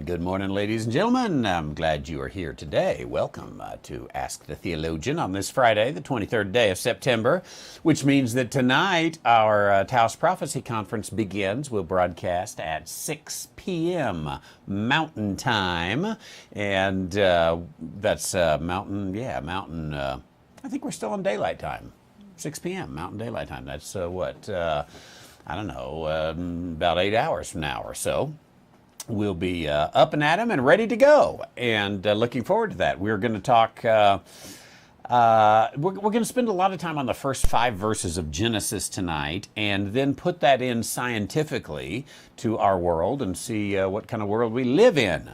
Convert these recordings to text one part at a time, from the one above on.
Good morning, ladies and gentlemen. I'm glad you are here today. Welcome to Ask the Theologian on this Friday, the 23rd day of September, which means that tonight our Taos Prophecy Conference begins. We'll broadcast at 6 p.m. Mountain Time, and that's Mountain, I think we're still on daylight time, 6 p.m. Mountain Daylight Time. That's about 8 hours from now or so. We'll be up and at 'em and ready to go, and looking forward to that. We're going to talk, we're going to spend a lot of time on the first 5 verses of Genesis tonight, and then put that in scientifically to our world and see what kind of world we live in.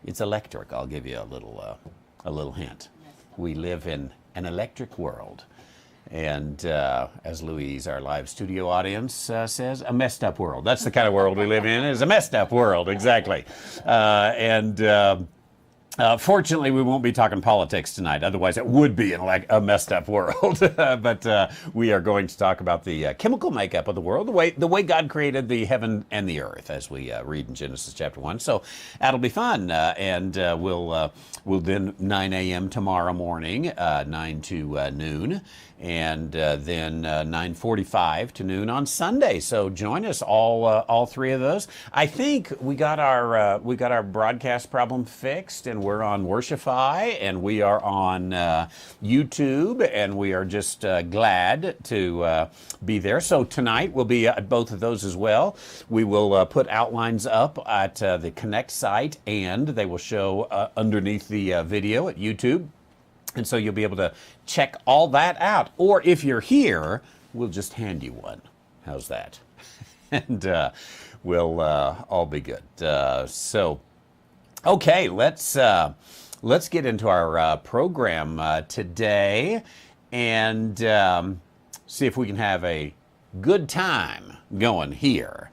It's electric. I'll give you a little hint. We live in an electric world. And as Louise, our live studio audience, says, a messed up world. That's the kind of world we live in, is a messed up world, exactly. Fortunately, we won't be talking politics tonight. Otherwise, it would be a messed up world. But we are going to talk about the chemical makeup of the world, the way God created the heaven and the earth, as we read in Genesis chapter 1. So that'll be fun. We'll then 9 a.m. tomorrow morning, 9 to noon, and then 9:45 to noon on Sunday. So join us all 3 of those. I think we got our broadcast problem fixed, and we're on Worshify, and we are on YouTube, and we are just glad to be there. So tonight we'll be at both of those as well. We will put outlines up at the Connect site, and they will show underneath the video at YouTube. And so you'll be able to check all that out. Or if you're here, we'll just hand you one. How's that? And we'll all be good. Okay, let's get into our program today, and see if we can have a good time going here.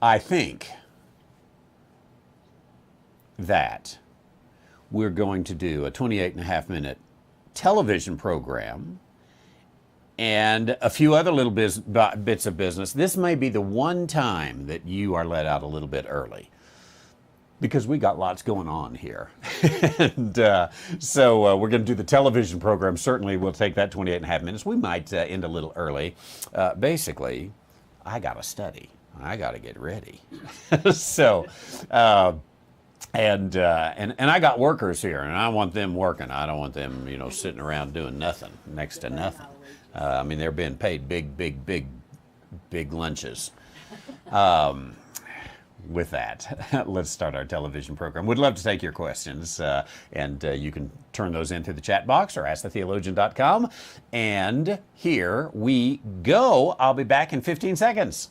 I think that we're going to do a 28.5-minute television program and a few other little bits of business. This may be the one time that you are let out a little bit early, because we got lots going on here. And so we're going to do the television program. Certainly we'll take that 28.5 minutes. We might end a little early. Basically, I got to study. I got to get ready. So, and I got workers here, and I want them working. I don't want them, sitting around doing nothing, next to nothing. They're being paid big lunches. With that, let's start our television program. We'd love to take your questions, and you can turn those into the chat box or asktheologian.com. And here we go. I'll be back in 15 seconds.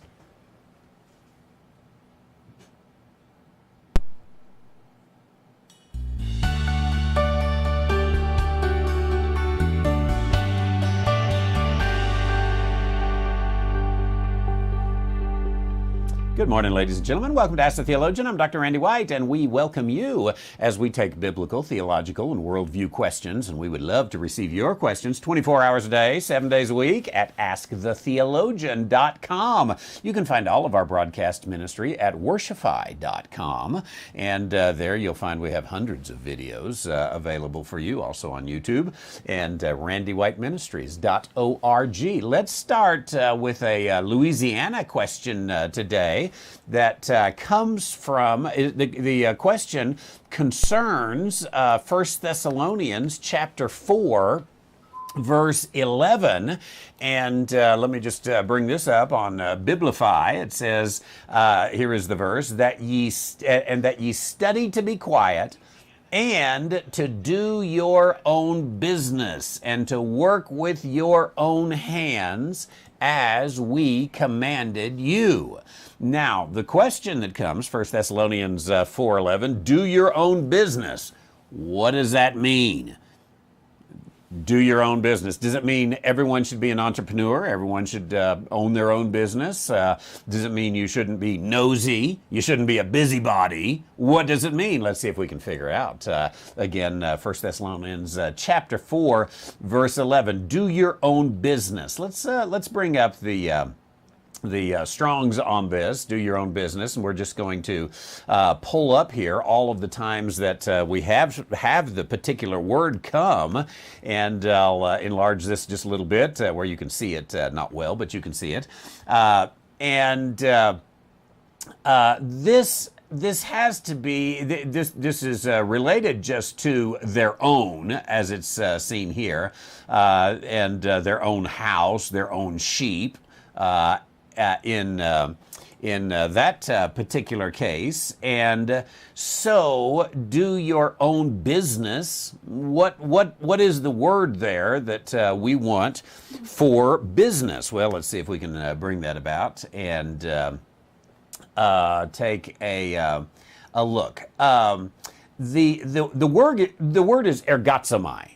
Good morning, ladies and gentlemen. Welcome to Ask the Theologian. I'm Dr. Randy White, and we welcome you as we take biblical, theological, and worldview questions. And we would love to receive your questions 24 hours a day, 7 days a week at asktheologian.com. You can find all of our broadcast ministry at worshify.com. And there you'll find we have hundreds of videos available for you, also on YouTube, and randywhiteministries.org. Let's start with a Louisiana question today that comes from, the question concerns 1 Thessalonians chapter 4, verse 11, and let me just bring this up on Biblify. It says, here is the verse, that ye study to be quiet, and to do your own business, and to work with your own hands, as we commanded you. Now, the question that comes, 1 Thessalonians 4:11, do your own business. What does that mean? do your own business. Does it mean everyone should be an entrepreneur? Everyone should own their own business? Does it mean you shouldn't be nosy? You shouldn't be a busybody? What does it mean? Let's see if we can figure out. Again, 1 Thessalonians chapter 4, verse 11. Do your own business. Let's bring up the Strong's on this, do your own business, and we're just going to pull up here all of the times that we have the particular word come, and I'll enlarge this just a little bit where you can see it, not well, but you can see it. This has to be, this is related just to their own, as it's seen here, and their own house, their own sheep, in that particular case. And so do your own business. What is the word there that we want for business? Well, let's see if we can bring that about and take a look. The word is ergotsomai.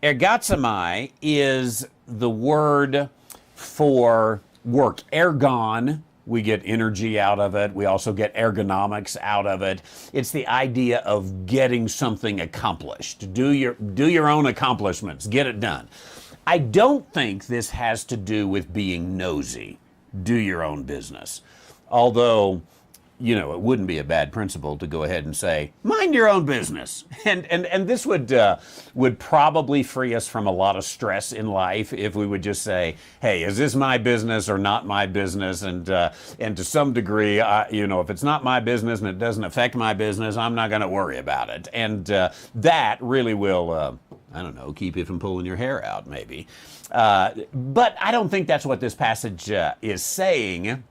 Ergotsomai is the word for work. Ergon, we get energy out of it. We also get ergonomics out of it. It's the idea of getting something accomplished. Do your own accomplishments. Get it done. I don't think this has to do with being nosy. Do your own business. Although, you know, it wouldn't be a bad principle to go ahead and say, mind your own business. And this would probably free us from a lot of stress in life if we would just say, hey, is this my business or not my business? And to some degree, if it's not my business and it doesn't affect my business, I'm not going to worry about it. And that really will, keep you from pulling your hair out, maybe. But I don't think that's what this passage is saying.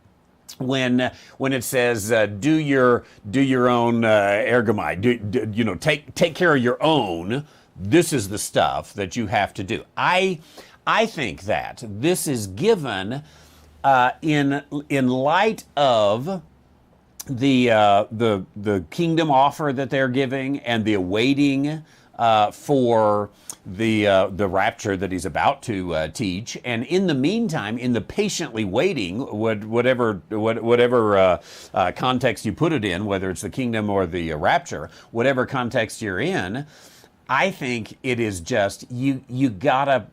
When it says do your own ergomai, take care of your own, this is the stuff that you have to do. I think that this is given in light of the kingdom offer that they're giving and the awaiting for the rapture that he's about to teach, and in the meantime, in the patiently waiting, whatever context you put it in, whether it's the kingdom or the rapture, whatever context you're in, I think it is just you gotta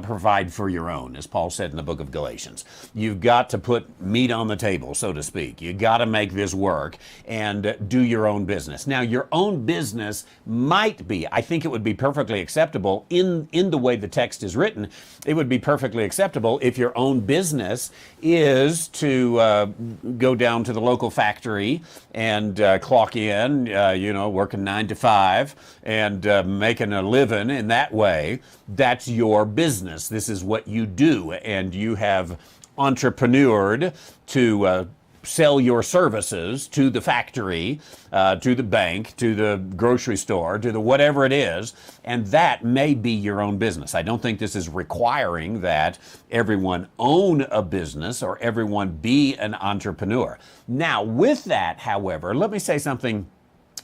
provide for your own, as Paul said in the book of Galatians. You've got to put meat on the table, so to speak. You got to make this work and do your own business. Now, your own business might be, I think it would be perfectly acceptable in the way the text is written. It would be perfectly acceptable if your own business is to go down to the local factory and clock in, working 9 to 5 and making a living in that way. That's your business. This is what you do, and you have entrepreneured to sell your services to the factory, to the bank, to the grocery store, to the whatever it is, and that may be your own business. I don't think this is requiring that everyone own a business or everyone be an entrepreneur. Now, with that, however, let me say something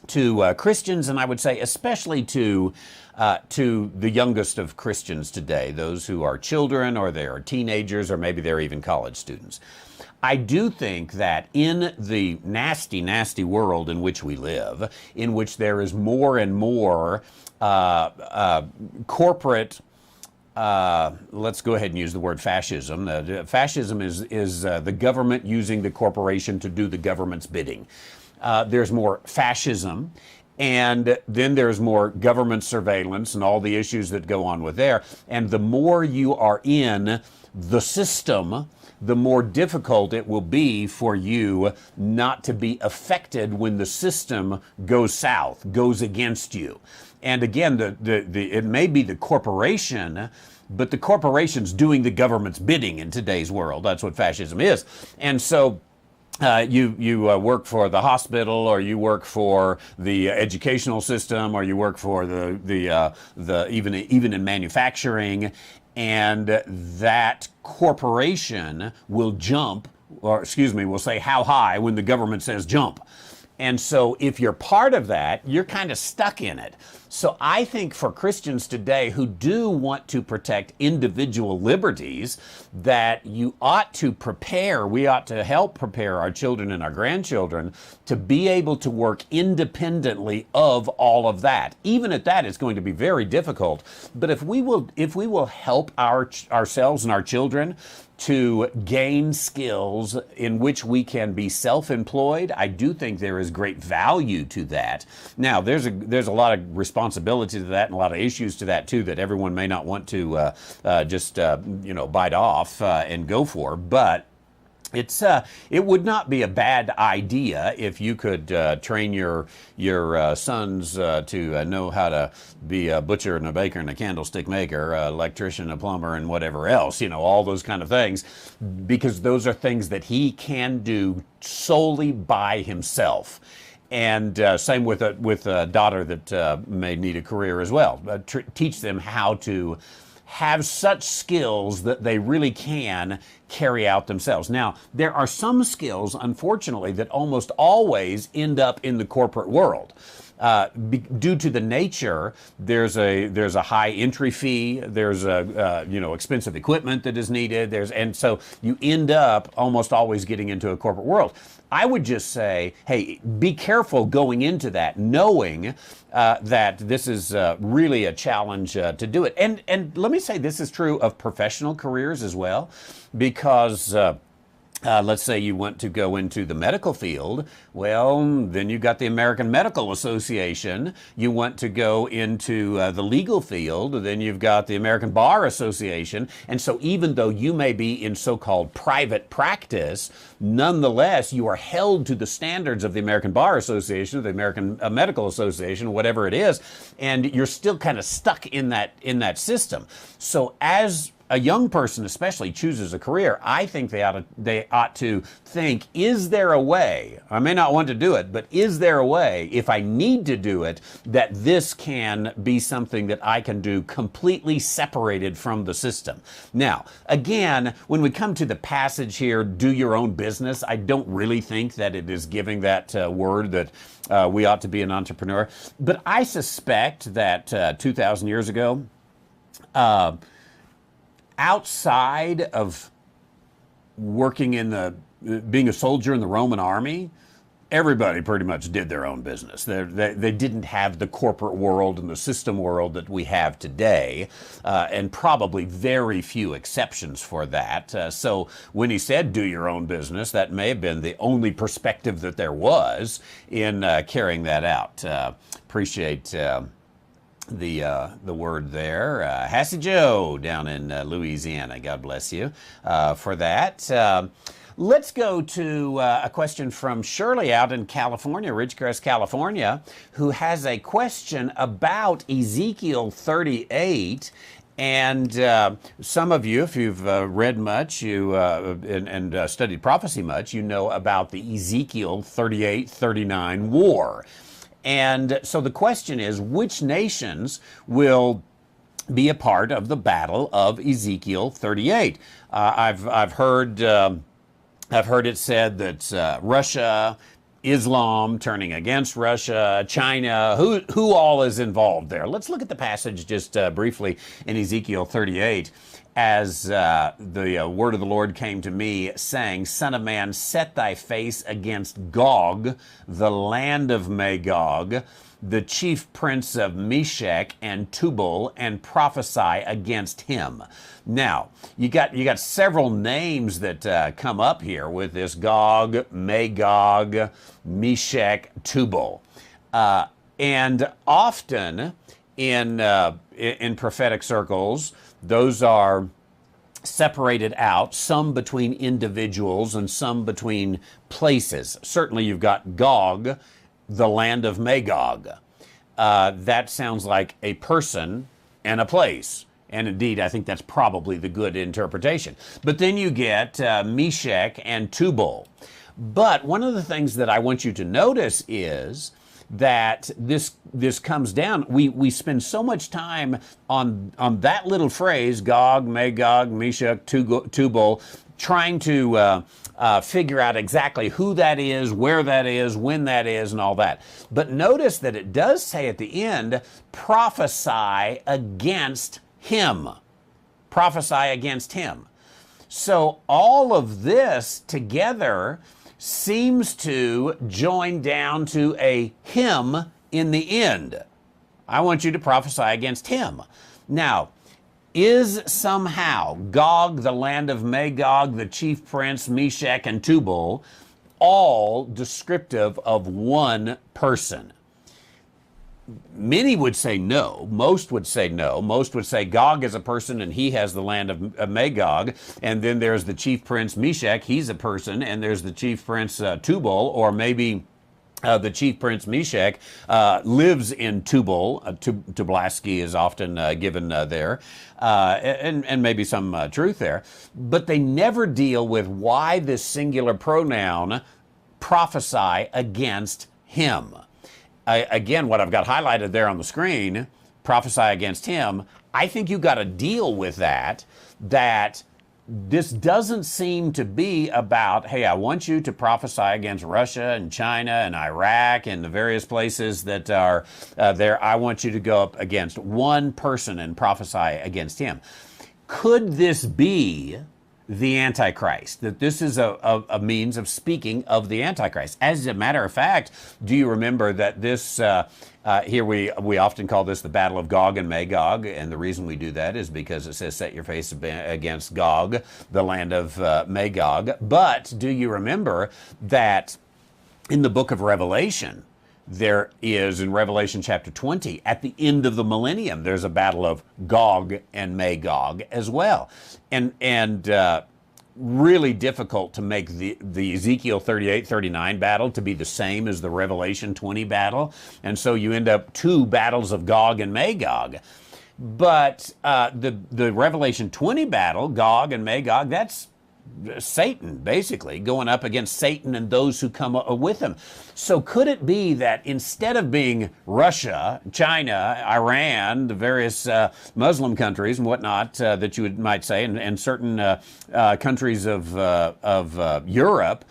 to Christians, and I would say especially to the youngest of Christians today, those who are children or they are teenagers or maybe they're even college students. I do think that in the nasty, nasty world in which we live, in which there is more and more corporate, let's go ahead and use the word fascism. Fascism is the government using the corporation to do the government's bidding. There's more fascism, and then there's more government surveillance and all the issues that go on with there. And the more you are in the system, the more difficult it will be for you not to be affected when the system goes south, goes against you. And again, it may be the corporation, but the corporation's doing the government's bidding in today's world. That's what fascism is. And so you work for the hospital, or you work for the educational system, or you work for the even in manufacturing, and that corporation will will say how high when the government says jump. And so if you're part of that, you're kind of stuck in it. So I think for Christians today who do want to protect individual liberties, that you ought to prepare, we ought to help prepare our children and our grandchildren to be able to work independently of all of that. Even at that, it's going to be very difficult. But if we will help ourselves and our children to gain skills in which we can be self-employed, I do think there is great value to that. Now, there's a lot of responsibility to that and a lot of issues to that too that everyone may not want to just bite off and go for, but it would not be a bad idea if you could train your sons to know how to be a butcher and a baker and a candlestick maker, electrician, a plumber, and whatever else, all those kind of things, because those are things that he can do solely by himself. And same with a daughter that may need a career as well. Teach them how to have such skills that they really can carry out themselves. Now, there are some skills, unfortunately, that almost always end up in the corporate world. Due to the nature, there's a high entry fee. There's expensive equipment that is needed. And so you end up almost always getting into a corporate world. I would just say, hey, be careful going into that, knowing that this is really a challenge to do it. And let me say this is true of professional careers as well, because let's say you want to go into the medical field. Well, then you've got the American Medical Association. You want to go into the legal field, then you've got the American Bar Association. And so even though you may be in so-called private practice, nonetheless, you are held to the standards of the American Bar Association, the American Medical Association, whatever it is, and you're still kind of stuck in that system. So as a young person especially chooses a career, I think they ought to think, is there a way, I may not want to do it, but is there a way, if I need to do it, that this can be something that I can do completely separated from the system? Now, again, when we come to the passage here, do your own business, I don't really think that it is giving that word that we ought to be an entrepreneur. But I suspect that 2,000 years ago, outside of working being a soldier in the Roman army, everybody pretty much did their own business. They didn't have the corporate world and the system world that we have today, and probably very few exceptions for that. So when he said, do your own business, that may have been the only perspective that there was in carrying that out. Appreciate the word there. Hassy Joe down in Louisiana. God bless you for that. Let's go to a question from Shirley out in California, Ridgecrest, California, who has a question about Ezekiel 38. And some of you, if you've read much and studied prophecy much, you know about the Ezekiel 38-39 war. And so the question is, which nations will be a part of the battle of Ezekiel 38? I've heard it said that Russia, Islam turning against Russia, China, who all is involved there. Let's look at the passage just briefly in Ezekiel 38. As the word of the Lord came to me, saying, Son of man, set thy face against Gog, the land of Magog, the chief prince of Meshech and Tubal, and prophesy against him. Now, you got several names that come up here with this Gog, Magog, Meshech, Tubal. And often in prophetic circles, those are separated out, some between individuals and some between places. Certainly you've got Gog, the land of Magog. That sounds like a person and a place. And indeed, I think that's probably the good interpretation. But then you get Meshech and Tubal. But one of the things that I want you to notice is that this comes down. We spend so much time on that little phrase, Gog, Magog, Meshech, Tubal, trying to figure out exactly who that is, where that is, when that is, and all that. But notice that it does say at the end, prophesy against him. Prophesy against him. So all of this together seems to join down to a him in the end. I want you to prophesy against him. Now, is somehow Gog, the land of Magog, the chief prince, Meshach, and Tubal, all descriptive of one person? Many would say no. Most would say no. Most would say Gog is a person and he has the land of Magog. And then there's the chief prince Meshach, he's a person. And there's the chief prince Tubal, or maybe the chief prince Meshach lives in Tubal. Tublaski is often given there, and maybe some truth there. But they never deal with why this singular pronoun, prophesy against him. Again, what I've got highlighted there on the screen, prophesy against him, I think you've got to deal with that this doesn't seem to be about, hey, I want you to prophesy against Russia and China and Iraq and the various places that are there. I want you to go up against one person and prophesy against him. Could this be the Antichrist? That this is a means of speaking of the Antichrist? As a matter of fact, do you remember that this here we often call this the Battle of Gog and Magog, and the reason we do that is because it says, set your face against Gog, the land of Magog. But do you remember that in the book of Revelation, there is, in Revelation chapter 20, at the end of the millennium, there's a battle of Gog and Magog as well. And really difficult to make the Ezekiel 38-39 battle to be the same as the Revelation 20 battle. And so you end up two battles of Gog and Magog. But the Revelation 20 battle, Gog and Magog, that's Satan, basically, going up against Satan and those who come with him. So could it be that instead of being Russia, China, Iran, the various Muslim countries and whatnot that you might say, and certain countries of Europe,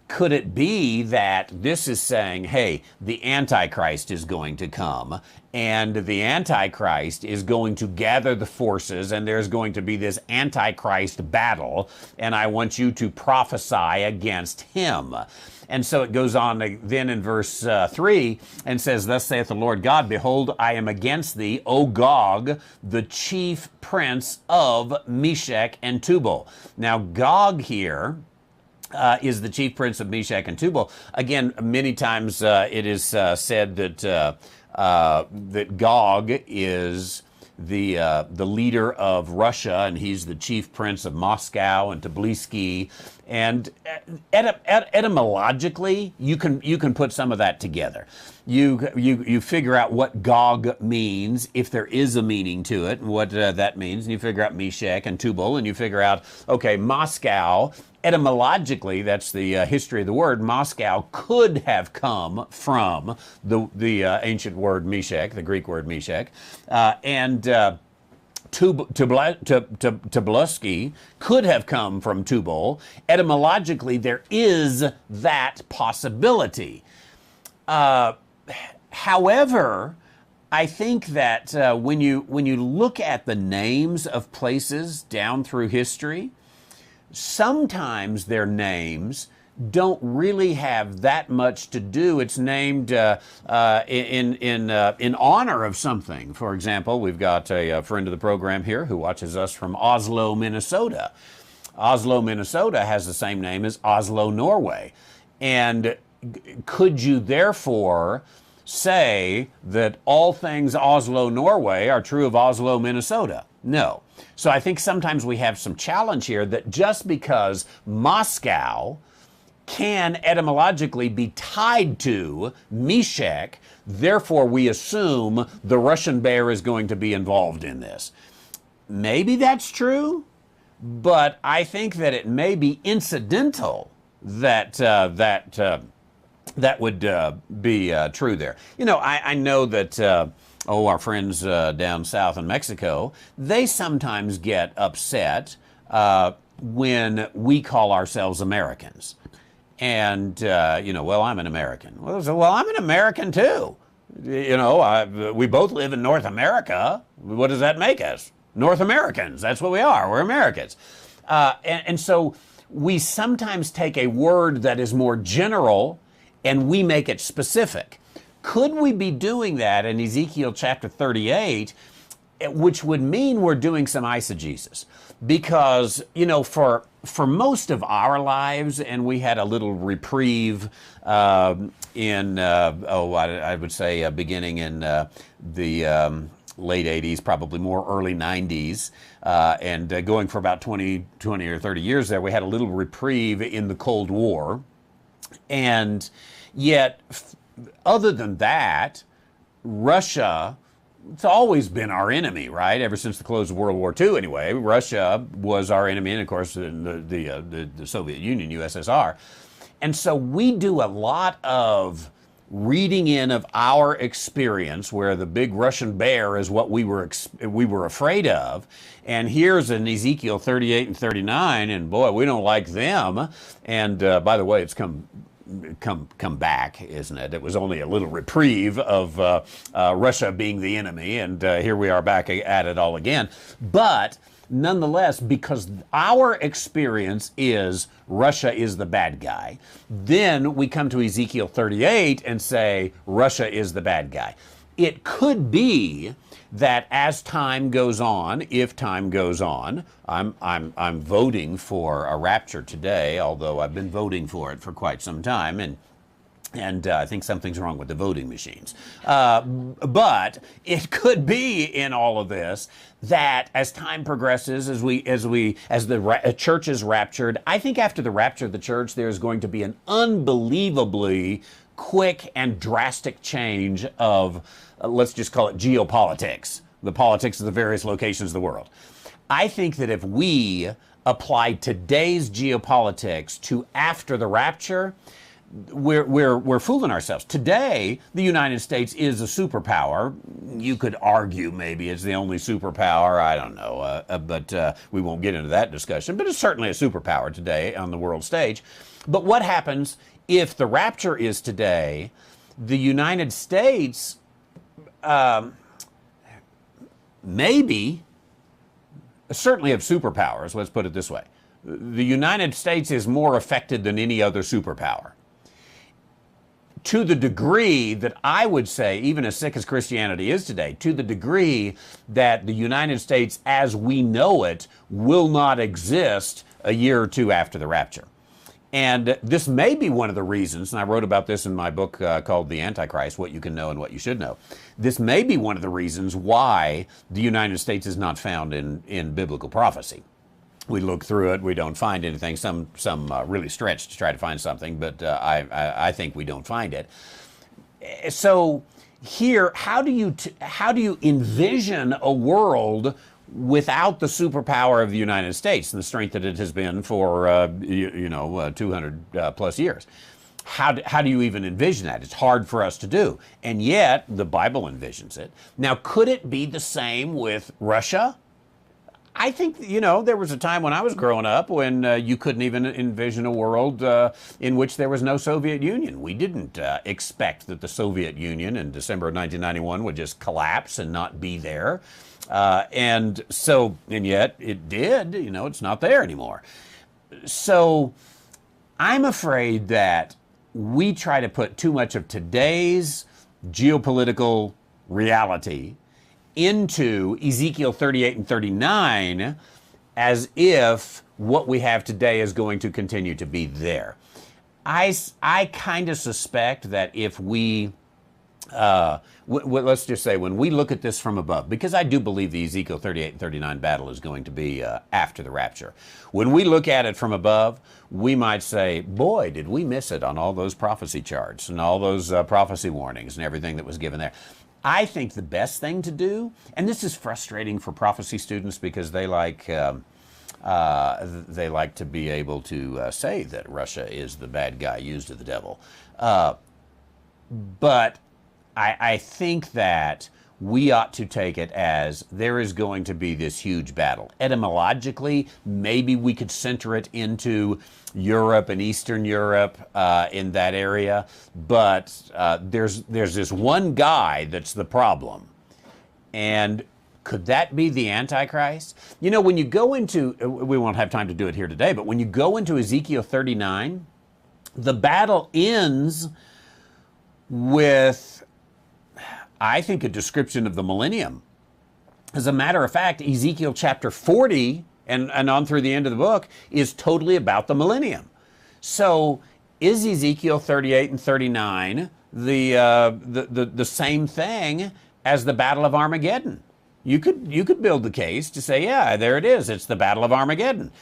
could it be that this is saying, hey, the Antichrist is going to come, and the Antichrist is going to gather the forces, and there's going to be this Antichrist battle, and I want you to prophesy against him. And so it goes on then in verse 3 and says, thus saith the Lord God, behold, I am against thee, O Gog, the chief prince of Meshach and Tubal. Now, Gog here is the chief prince of Meshach and Tubal. Again, many times it is said that that Gog is the leader of Russia, and he's the chief prince of Moscow and Tbilisi. And etymologically, you can put some of that together. You figure out what Gog means, if there is a meaning to it, and what that means, and you figure out Meshach and Tubal, and you figure out, okay, Moscow. Etymologically, that's the history of the word. Moscow could have come from the ancient word Meshach, the Greek word Meshach, and Tbilisi could have come from Tubal. Etymologically, there is that possibility. However, I think that when you look at the names of places down through history, sometimes their names don't really have that much to do. It's named in honor of something. For example, we've got a friend of the program here who watches us from Oslo, Minnesota. Oslo, Minnesota has the same name as Oslo, Norway. And could you therefore say that all things Oslo, Norway are true of Oslo, Minnesota? No. So I think sometimes we have some challenge here that just because Moscow can etymologically be tied to Meshach, therefore we assume the Russian bear is going to be involved in this. Maybe that's true, but I think that it may be incidental that that would be true there. You know, I know that our friends down south in Mexico, they sometimes get upset when we call ourselves Americans. And, well, I'm an American. Well, I'm an American too. We both live in North America. What does that make us? North Americans. That's what we are. We're Americans. And so we sometimes take a word that is more general and we make it specific. Could we be doing that in Ezekiel chapter 38, which would mean we're doing some eisegesis? Because, for most of our lives, and we had a little reprieve I would say beginning in the late 80s, probably more early 90s, and going for about 20 or 30 years there, we had a little reprieve in the Cold War. And yet, other than that, Russia, it's always been our enemy, right? Ever since the close of World War II, anyway. Russia was our enemy, and of course, the Soviet Union, USSR. And so we do a lot of reading in of our experience, where the big Russian bear is what we were afraid of. And here's in Ezekiel 38 and 39, and boy, we don't like them. And by the way, it's come back, isn't it? It was only a little reprieve of Russia being the enemy, and here we are back at it all again. But nonetheless, because our experience is Russia is the bad guy, then we come to Ezekiel 38 and say Russia is the bad guy. It could be that as time goes on, if time goes on, I'm voting for a rapture today, although I've been voting for it for quite some time, and I think something's wrong with the voting machines. But it could be in all of this that as time progresses, as the church is raptured, I think after the rapture of the church, there's going to be an unbelievably quick and drastic change of, let's just call it geopolitics, the politics of the various locations of the world. I think that if we apply today's geopolitics to after the rapture, we're fooling ourselves. Today, the United States is a superpower. You could argue maybe it's the only superpower. I don't know, but we won't get into that discussion. But it's certainly a superpower today on the world stage. But what happens if the rapture is today? The United States maybe, certainly have superpowers. Let's put it this way: the United States is more affected than any other superpower, to the degree that I would say, even as sick as Christianity is today, to the degree that the United States as we know it will not exist a year or two after the rapture. And this may be one of the reasons, and I wrote about this in my book called The Antichrist, What You Can Know and What You Should Know. This may be one of the reasons why the United States is not found in biblical prophecy. We look through it, we don't find anything. Some really stretch to try to find something, but I think we don't find it. So here, how do you envision a world without the superpower of the United States and the strength that it has been for 200 plus years? How do you even envision that? It's hard for us to do, and yet the Bible envisions it. Now, could it be the same with Russia? I think, there was a time when I was growing up when you couldn't even envision a world in which there was no Soviet Union. We didn't expect that the Soviet Union in December of 1991 would just collapse and not be there. And yet it did. It's not there anymore. So I'm afraid that we try to put too much of today's geopolitical reality into Ezekiel 38 and 39 as if what we have today is going to continue to be there. I kind of suspect that if we, let's just say when we look at this from above, because I do believe the Ezekiel 38 and 39 battle is going to be after the rapture. When we look at it from above, we might say, boy, did we miss it on all those prophecy charts and all those prophecy warnings and everything that was given there. I think the best thing to do, and this is frustrating for prophecy students because they like to be able to say that Russia is the bad guy used of the devil. But I think that we ought to take it as there is going to be this huge battle. Etymologically, maybe we could center it into Europe and Eastern Europe in that area, but there's this one guy that's the problem. And could that be the Antichrist? You know, when you go into, we won't have time to do it here today, but when you go into Ezekiel 39, the battle ends with, I think, a description of the millennium. As a matter of fact, Ezekiel chapter 40 and on through the end of the book is totally about the millennium. So is Ezekiel 38 and 39 the same thing as the Battle of Armageddon? You could build the case to say, yeah, there it is. It's the Battle of Armageddon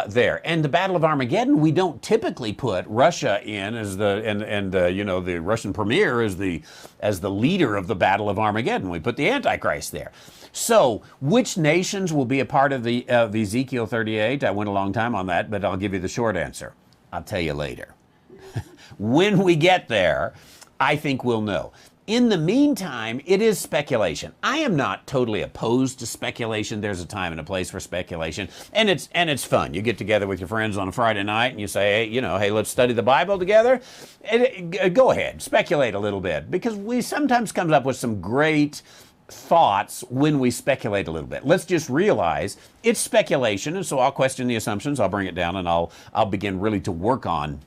there. And the Battle of Armageddon, we don't typically put Russia in as the Russian premier as the leader of the Battle of Armageddon. We put the Antichrist there. So, which nations will be a part of the Ezekiel 38? I went a long time on that, but I'll give you the short answer. I'll tell you later. When we get there, I think we'll know. In the meantime, it is speculation. I am not totally opposed to speculation. There's a time and a place for speculation, and it's fun. You get together with your friends on a Friday night and you say, hey, let's study the Bible together. Go ahead, speculate a little bit, because we sometimes come up with some great thoughts when we speculate a little bit. Let's just realize it's speculation, and so I'll question the assumptions. I'll bring it down, and I'll begin really to work on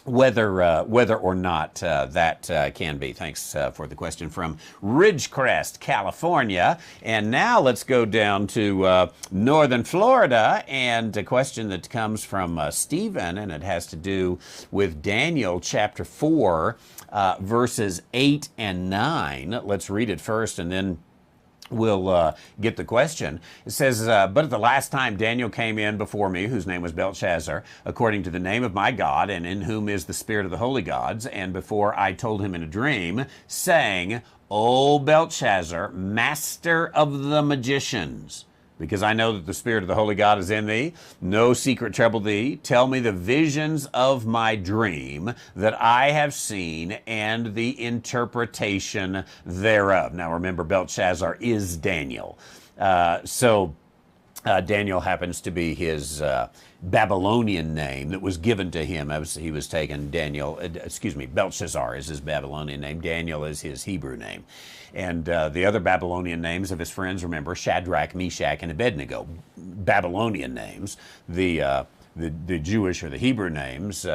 whether or not that can be. Thanks for the question from Ridgecrest, California. And now let's go down to northern Florida, and a question that comes from Stephen, and it has to do with Daniel chapter 4, verses 8 and 9. Let's read it first, and then we'll get the question. It says, but at the last time Daniel came in before me, whose name was Belshazzar, according to the name of my God, and in whom is the spirit of the holy gods, and before I told him in a dream, saying, O Belshazzar, master of the magicians, because I know that the spirit of the holy God is in thee, no secret trouble thee. Tell me the visions of my dream that I have seen and the interpretation thereof. Now remember, Belshazzar is Daniel. So Daniel happens to be his Babylonian name that was given to him as he was taken. Belshazzar is his Babylonian name. Daniel is his Hebrew name. And the other Babylonian names of his friends, remember, Shadrach, Meshach, and Abednego. Babylonian names. The Jewish or the Hebrew names,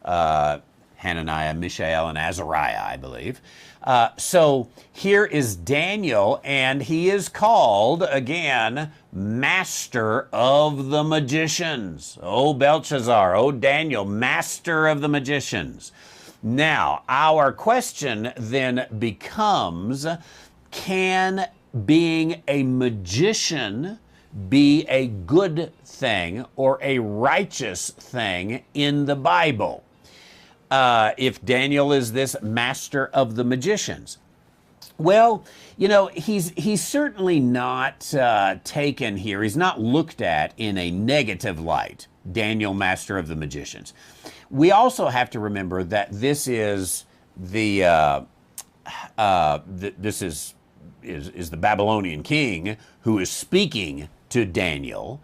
Hananiah, Mishael, and Azariah, I believe. So here is Daniel, and he is called, again, master of the magicians. O Belshazzar, O Daniel, master of the magicians. Now, our question then becomes, can being a magician be a good thing or a righteous thing in the Bible? If Daniel is this master of the magicians. Well, he's certainly not taken here. He's not looked at in a negative light, Daniel, master of the magicians. We also have to remember that this is the Babylonian king who is speaking to Daniel.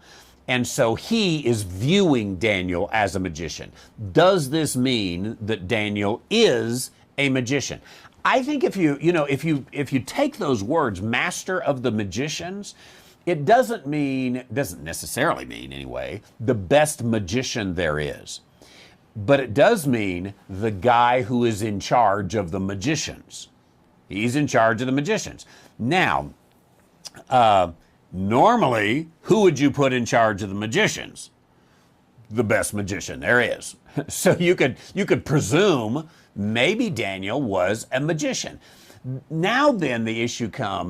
And so he is viewing Daniel as a magician. Does this mean that Daniel is a magician? I think if you take those words, master of the magicians, it doesn't necessarily mean anyway, the best magician there is. But it does mean the guy who is in charge of the magicians. He's in charge of the magicians. Now, normally, who would you put in charge of the magicians? The best magician there is. So you could presume maybe Daniel was a magician. Now then, the issue comes